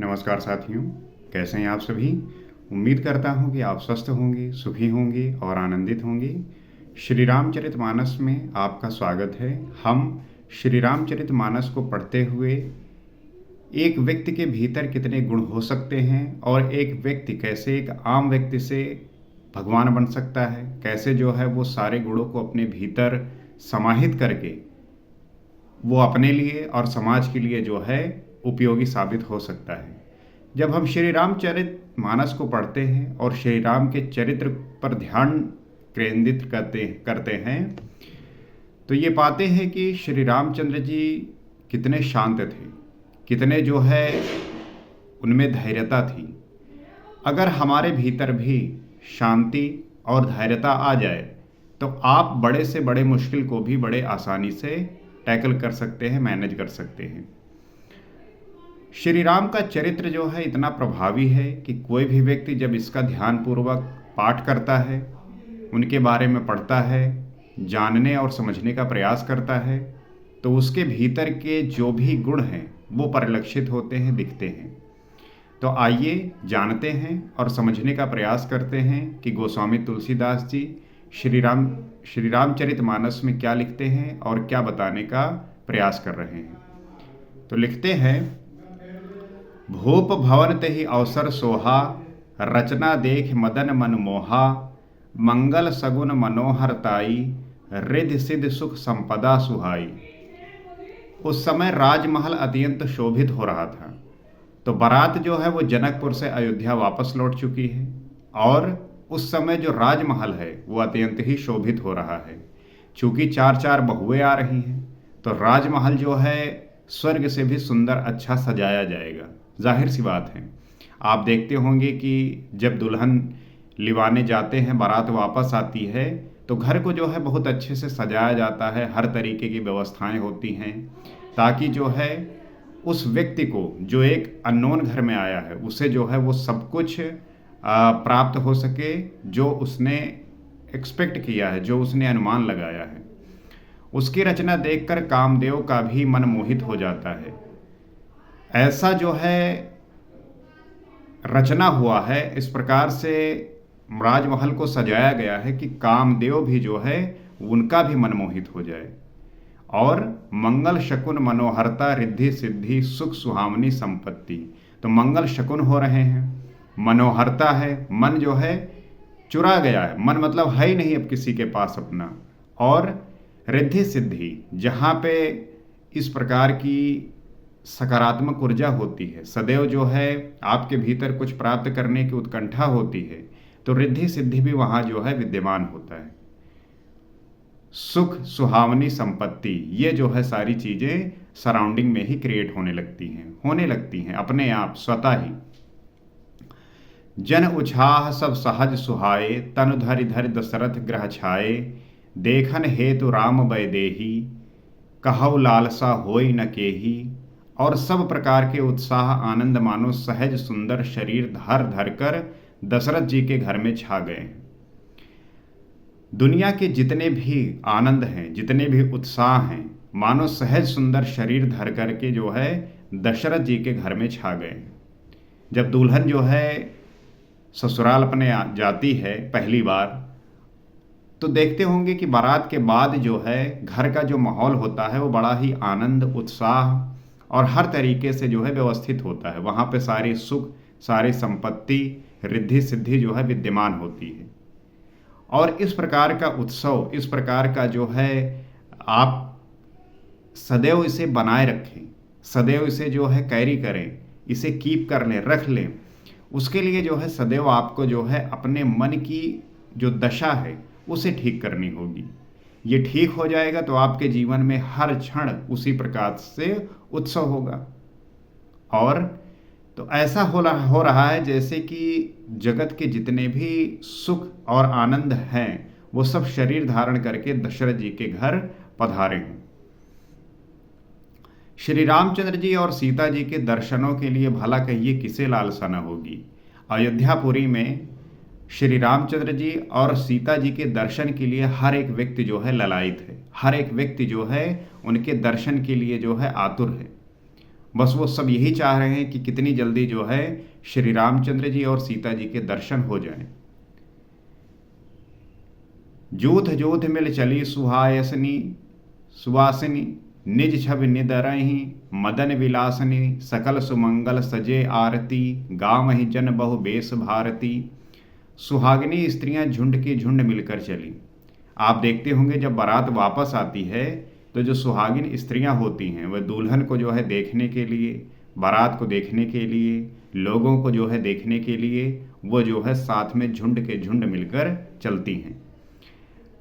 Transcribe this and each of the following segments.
नमस्कार साथियों, कैसे हैं आप सभी। उम्मीद करता हूं कि आप स्वस्थ होंगे, सुखी होंगे और आनंदित होंगे। श्री रामचरितमानस में आपका स्वागत है। हम श्री रामचरितमानस को पढ़ते हुए एक व्यक्ति के भीतर कितने गुण हो सकते हैं और एक व्यक्ति कैसे एक आम व्यक्ति से भगवान बन सकता है, कैसे जो है वो सारे गुणों को अपने भीतर समाहित करके वो अपने लिए और समाज के लिए जो है उपयोगी साबित हो सकता है। जब हम श्री रामचरित मानस को पढ़ते हैं और श्री राम के चरित्र पर ध्यान केंद्रित करते हैं तो ये पाते हैं कि श्री रामचंद्र जी कितने शांत थे, कितने जो है उनमें धैर्यता थी। अगर हमारे भीतर भी शांति और धैर्यता आ जाए तो आप बड़े से बड़े मुश्किल को भी बड़े आसानी से टैकल कर सकते हैं, मैनेज कर सकते हैं। श्री राम का चरित्र जो है इतना प्रभावी है कि कोई भी व्यक्ति जब इसका ध्यानपूर्वक पाठ करता है, उनके बारे में पढ़ता है, जानने और समझने का प्रयास करता है, तो उसके भीतर के जो भी गुण हैं वो परिलक्षित होते हैं, दिखते हैं। तो आइए जानते हैं और समझने का प्रयास करते हैं कि गोस्वामी तुलसीदास जी श्री रामचरितमानस में क्या लिखते हैं और क्या बताने का प्रयास कर रहे हैं। तो लिखते हैं, भूप भवन तेहि अवसर सोहा, रचना देख मदन मन मोहा, मंगल सगुन मनोहरताई, रिद्धि सिद्ध सुख संपदा सुहाई। उस समय राजमहल अत्यंत शोभित हो रहा था। तो बारात जो है वो जनकपुर से अयोध्या वापस लौट चुकी है और उस समय जो राजमहल है वो अत्यंत ही शोभित हो रहा है। चूंकि चार चार बहुएं आ रही हैं तो राजमहल जो है स्वर्ग से भी सुंदर अच्छा सजाया जाएगा। जाहिर सी बात है, आप देखते होंगे कि जब दुल्हन लिवाने जाते हैं, बारात वापस आती है तो घर को जो है बहुत अच्छे से सजाया जाता है, हर तरीके की व्यवस्थाएं होती हैं ताकि जो है उस व्यक्ति को जो एक अननोन घर में आया है उसे जो है वो सब कुछ प्राप्त हो सके जो उसने एक्सपेक्ट किया है, जो उसने अनुमान लगाया है। उसकी रचना देखकर कामदेव का भी मन मोहित हो जाता है। ऐसा जो है रचना हुआ है, इस प्रकार से राजमहल को सजाया गया है कि कामदेव भी जो है उनका भी मन मोहित हो जाए। और मंगल शकुन मनोहरता, रिद्धि सिद्धि सुख सुहावनी संपत्ति। तो मंगल शकुन हो रहे हैं, मनोहरता है, मन जो है चुरा गया है, मन मतलब है ही नहीं अब किसी के पास अपना। और रिद्धि सिद्धि, जहाँ पे इस प्रकार की सकारात्मक ऊर्जा होती है, सदैव जो है आपके भीतर कुछ प्राप्त करने की उत्कंठा होती है, तो रिद्धि सिद्धि भी वहाँ जो है विद्यमान होता है। सुख सुहावनी संपत्ति, ये जो है सारी चीज़ें सराउंडिंग में ही क्रिएट होने लगती हैं अपने आप स्वतः ही। जन उछाह सब सहज सुहाए, तनु धरि धरि दशरथ ग्रह छाए, देखन हेतु राम वैदेही, कहौ लालसा होई न केही। और सब प्रकार के उत्साह आनंद मानो सहज सुंदर शरीर धर धर कर दशरथ जी के घर में छा गए। दुनिया के जितने भी आनंद हैं, जितने भी उत्साह हैं, मानो सहज सुंदर शरीर धर करके जो है दशरथ जी के घर में छा गए। जब दुल्हन जो है ससुराल अपने जाती है पहली बार, तो देखते होंगे कि बारात के बाद जो है घर का जो माहौल होता है वो बड़ा ही आनंद, उत्साह और हर तरीके से जो है व्यवस्थित होता है। वहाँ पे सारी सुख, सारी संपत्ति, रिद्धि सिद्धि जो है विद्यमान होती है। और इस प्रकार का उत्सव, इस प्रकार का जो है आप सदैव इसे बनाए रखें, सदैव इसे जो है कैरी करें, इसे कीप कर लें, रख लें। उसके लिए जो है सदैव आपको जो है अपने मन की जो दशा है उसे ठीक करनी होगी। ये ठीक हो जाएगा तो आपके जीवन में हर क्षण उसी प्रकार से उत्सव होगा। और तो ऐसा हो रहा है जैसे कि जगत के जितने भी सुख और आनंद हैं वो सब शरीर धारण करके दशरथ जी के घर पधारे हैं। श्री रामचंद्र जी और सीता जी के दर्शनों के लिए भला कहिए किसे लालसा न होगी। अयोध्यापुरी में श्री रामचंद्र जी और सीता जी के दर्शन के लिए हर एक व्यक्ति जो है ललायित है, हर एक व्यक्ति जो है उनके दर्शन के लिए जो है आतुर है। बस वो सब यही चाह रहे हैं कि कितनी जल्दी जो है श्री रामचंद्र जी और सीता जी के दर्शन हो जाएं। जूथ जूथ मिल चली सुहायसनी सुवासिनी, निज छवि निदरहि मदन विलासनी, सकल सुमंगल सजे आरती, गावहि जन बहु बेश भारती। सुहागिनी स्त्रियां झुंड की झुंड मिलकर चली। आप देखते होंगे जब बारात वापस आती है तो जो सुहागिन स्त्रियां होती हैं वह दुल्हन को जो है देखने के लिए, बारात को देखने के लिए, लोगों को जो है देखने के लिए वो जो है साथ में झुंड के झुंड मिलकर चलती हैं।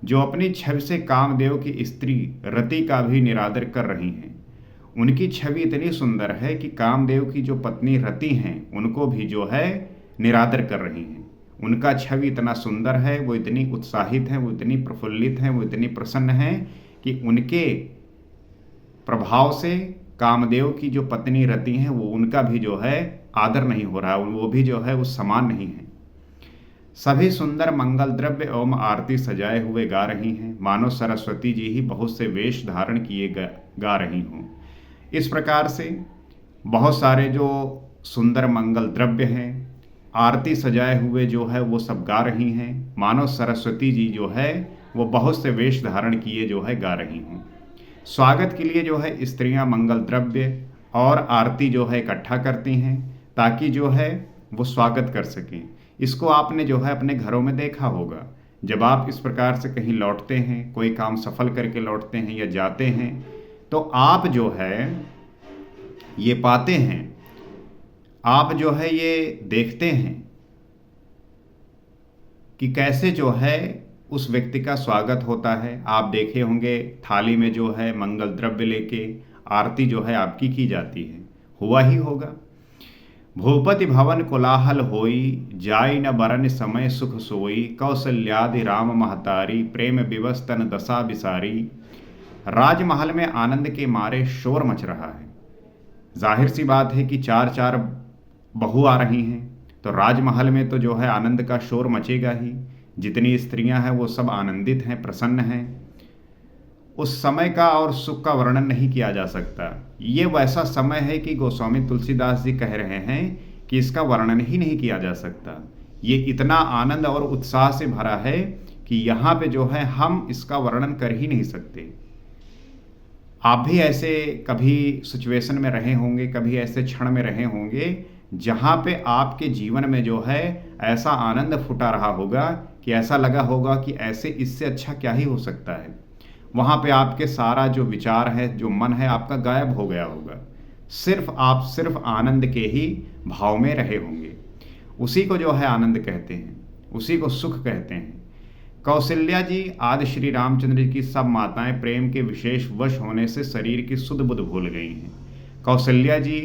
जो अपनी छवि से कामदेव की स्त्री रति का भी निरादर कर रही हैं। उनकी छवि इतनी सुंदर है कि कामदेव की जो पत्नी रति हैं उनको भी जो है निरादर कर रही हैं। उनका छवि इतना सुंदर है, वो इतनी उत्साहित हैं, वो इतनी प्रफुल्लित हैं, वो इतनी प्रसन्न हैं कि उनके प्रभाव से कामदेव की जो पत्नी रति हैं वो उनका भी जो है आदर नहीं हो रहा, वो भी जो है उस समान नहीं है। सभी सुंदर मंगल द्रव्य एवं आरती सजाए हुए गा रही हैं, मानो सरस्वती जी ही बहुत से वेश धारण किए गा रही हों। इस प्रकार से बहुत सारे जो सुंदर मंगल द्रव्य हैं, आरती सजाए हुए जो है वो सब गा रही हैं, मानो सरस्वती जी जो है वो बहुत से वेश धारण किए जो है गा रही हों। स्वागत के लिए जो है स्त्रियां मंगल द्रव्य और आरती जो है इकट्ठा करती हैं ताकि जो है वो स्वागत कर सकें। इसको आपने जो है अपने घरों में देखा होगा। जब आप इस प्रकार से कहीं लौटते हैं, कोई काम सफल करके लौटते हैं या जाते हैं, तो आप जो है ये पाते हैं, आप जो है ये देखते हैं कि कैसे जो है उस व्यक्ति का स्वागत होता है। आप देखे होंगे थाली में जो है मंगल द्रव्य लेके आरती जो है आपकी की जाती है, हुआ ही होगा। भूपति भवन कोलाहल होई, जाई न बरन समय सुख सोई, कौशल्यादि राम महतारी, प्रेम विवश तन दशा बिसारी। राजमहल में आनंद के मारे शोर मच रहा है। जाहिर सी बात है कि चार चार बहू आ रही हैं, तो राजमहल में तो जो है आनंद का शोर मचेगा ही। जितनी स्त्रियां हैं वो सब आनंदित हैं, प्रसन्न हैं। उस समय का और सुख का वर्णन नहीं किया जा सकता। ये वैसा समय है कि गोस्वामी तुलसीदास जी कह रहे हैं कि इसका वर्णन ही नहीं किया जा सकता। ये इतना आनंद और उत्साह से भरा है कि यहाँ पे जो है हम इसका वर्णन कर ही नहीं सकते। आप भी ऐसे कभी सिचुएशन में रहे होंगे, कभी ऐसे क्षण में रहे होंगे जहाँ पे आपके जीवन में जो है ऐसा आनंद फुटा रहा होगा कि ऐसा लगा होगा कि ऐसे इससे अच्छा क्या ही हो सकता है। वहाँ पे आपके सारा जो विचार है, जो मन है आपका गायब हो गया होगा। आप सिर्फ आनंद के ही भाव में रहे होंगे। उसी को जो है आनंद कहते हैं, उसी को सुख कहते हैं। कौशल्या जी आदि श्री रामचंद्र जी की सब माताएं प्रेम के विशेष वश होने से शरीर की सुध बुध भूल गई हैं। कौशल्या जी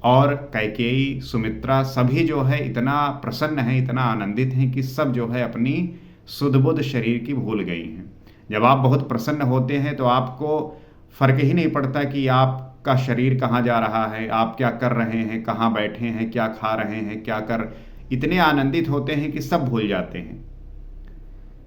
और कैकेयी, सुमित्रा सभी जो है इतना प्रसन्न हैं, इतना आनंदित हैं कि सब जो है अपनी सुध बुध शरीर की भूल गई हैं। जब आप बहुत प्रसन्न होते हैं तो आपको फर्क ही नहीं पड़ता कि आपका शरीर कहाँ जा रहा है, आप क्या कर रहे हैं, कहाँ बैठे हैं, क्या खा रहे हैं, क्या कर, इतने आनंदित होते हैं कि सब भूल जाते हैं।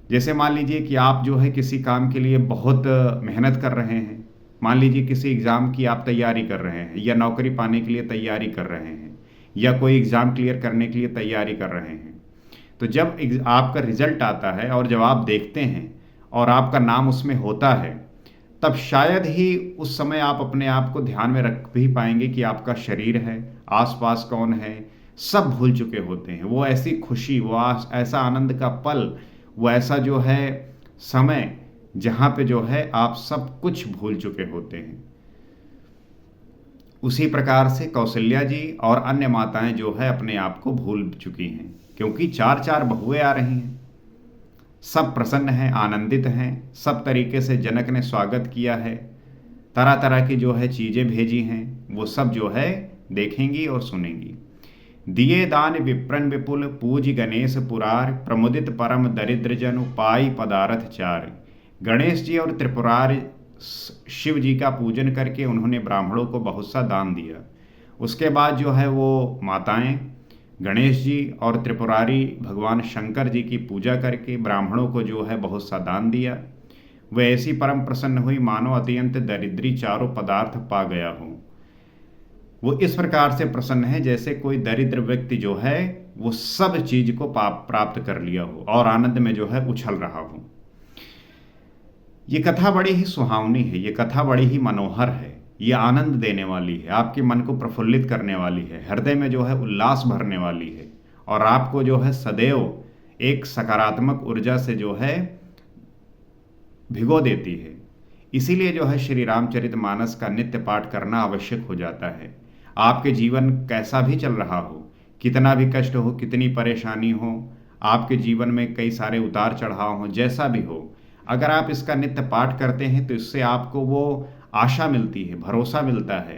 जैसे मान लीजिए कि आप जो है किसी काम के लिए बहुत मेहनत कर रहे हैं। मान लीजिए किसी एग्ज़ाम की आप तैयारी कर रहे हैं, या नौकरी पाने के लिए तैयारी कर रहे हैं, या कोई एग्ज़ाम क्लियर करने के लिए तैयारी कर रहे हैं। तो जब आपका रिजल्ट आता है और जब आप देखते हैं और आपका नाम उसमें होता है, तब शायद ही उस समय आप अपने आप को ध्यान में रख भी पाएंगे कि आपका शरीर है, आसपास कौन है, सब भूल चुके होते हैं। वो ऐसी खुशी, वो ऐसा आनंद का पल, वो ऐसा जो है समय जहाँ पे जो है आप सब कुछ भूल चुके होते हैं। उसी प्रकार से कौशल्या जी और अन्य माताएं जो है अपने आप को भूल चुकी हैं, क्योंकि चार चार बहुएं आ रही हैं। सब प्रसन्न हैं, आनंदित हैं, सब तरीके से जनक ने स्वागत किया है, तरह तरह की जो है चीज़ें भेजी हैं, वो सब जो है देखेंगी और सुनेंगी। दिए दान विप्रन विपुल, पूज गणेश पुरार, प्रमुदित परम दरिद्र जन, पाई पदारथ चार। गणेश जी और त्रिपुरार शिव जी का पूजन करके उन्होंने ब्राह्मणों को बहुत सा दान दिया। उसके बाद जो है वो माताएं गणेश जी और त्रिपुरारी भगवान शंकर जी की पूजा करके ब्राह्मणों को जो है बहुत सा दान दिया। वह ऐसी परम प्रसन्न हुई मानो अत्यंत दरिद्री चारों पदार्थ पा गया हो। वो इस प्रकार से प्रसन्न है जैसे कोई दरिद्र व्यक्ति जो है वो सब चीज को प्राप्त कर लिया हो और आनंद में जो है उछल रहा हो। ये कथा बड़ी ही सुहावनी है, ये कथा बड़ी ही मनोहर है, ये आनंद देने वाली है, आपके मन को प्रफुल्लित करने वाली है, हृदय में जो है उल्लास भरने वाली है और आपको जो है सदैव एक सकारात्मक ऊर्जा से जो है भिगो देती है। इसीलिए जो है श्री रामचरितमानस का नित्य पाठ करना आवश्यक हो जाता है। आपके जीवन कैसा भी चल रहा हो, कितना भी कष्ट हो, कितनी परेशानी हो, आपके जीवन में कई सारे उतार चढ़ाव हो, जैसा भी हो, अगर आप इसका नित्य पाठ करते हैं तो इससे आपको वो आशा मिलती है, भरोसा मिलता है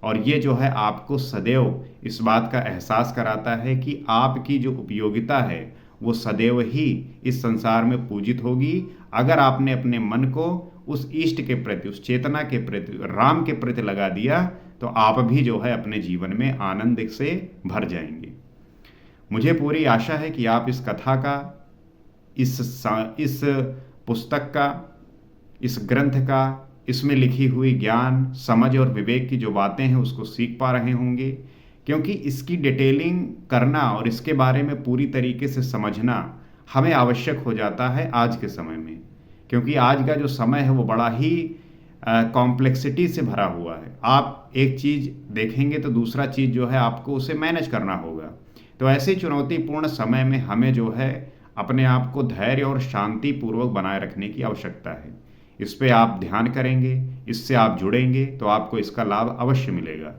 और ये जो है आपको सदैव इस बात का एहसास कराता है कि आपकी जो उपयोगिता है वो सदैव ही इस संसार में पूजित होगी अगर आपने अपने मन को उस इष्ट के प्रति, उस चेतना के प्रति, राम के प्रति लगा दिया तो आप भी जो है अपने जीवन में आनंद से भर जाएंगे। मुझे पूरी आशा है कि आप इस कथा का, इस पुस्तक का, इस ग्रंथ का, इसमें लिखी हुई ज्ञान, समझ और विवेक की जो बातें हैं उसको सीख पा रहे होंगे, क्योंकि इसकी डिटेलिंग करना और इसके बारे में पूरी तरीके से समझना हमें आवश्यक हो जाता है आज के समय में, क्योंकि आज का जो समय है वो बड़ा ही कॉम्प्लेक्सिटी से भरा हुआ है। आप एक चीज़ देखेंगे तो दूसरा चीज़ जो है आपको उसे मैनेज करना होगा। तो ऐसे चुनौतीपूर्ण समय में हमें जो है अपने आप को धैर्य और शांति पूर्वक बनाए रखने की आवश्यकता है। इस पे आप ध्यान करेंगे, इससे आप जुड़ेंगे तो आपको इसका लाभ अवश्य मिलेगा।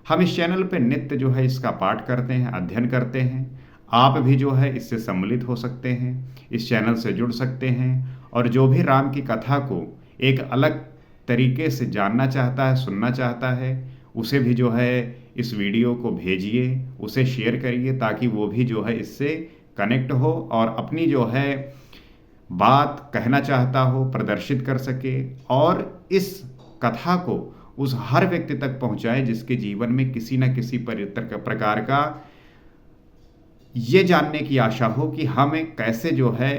हम इस चैनल पे नित्य जो है इसका पाठ करते हैं, अध्ययन करते हैं। आप भी जो है इससे सम्मिलित हो सकते हैं, इस चैनल से जुड़ सकते हैं और जो भी राम की कथा को एक अलग तरीके से जानना चाहता है, सुनना चाहता है, उसे भी जो है इस वीडियो को भेजिए, उसे शेयर करिए ताकि वो भी जो है इससे कनेक्ट हो और अपनी जो है बात कहना चाहता हो प्रदर्शित कर सके और इस कथा को उस हर व्यक्ति तक पहुंचाए जिसके जीवन में किसी न किसी प्रकार का ये जानने की आशा हो कि हमें कैसे जो है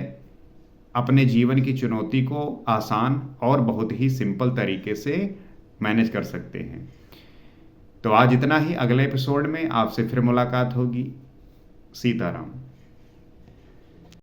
अपने जीवन की चुनौती को आसान और बहुत ही सिंपल तरीके से मैनेज कर सकते हैं। तो आज इतना ही, अगले एपिसोड में आपसे फिर मुलाकात होगी। सीताराम।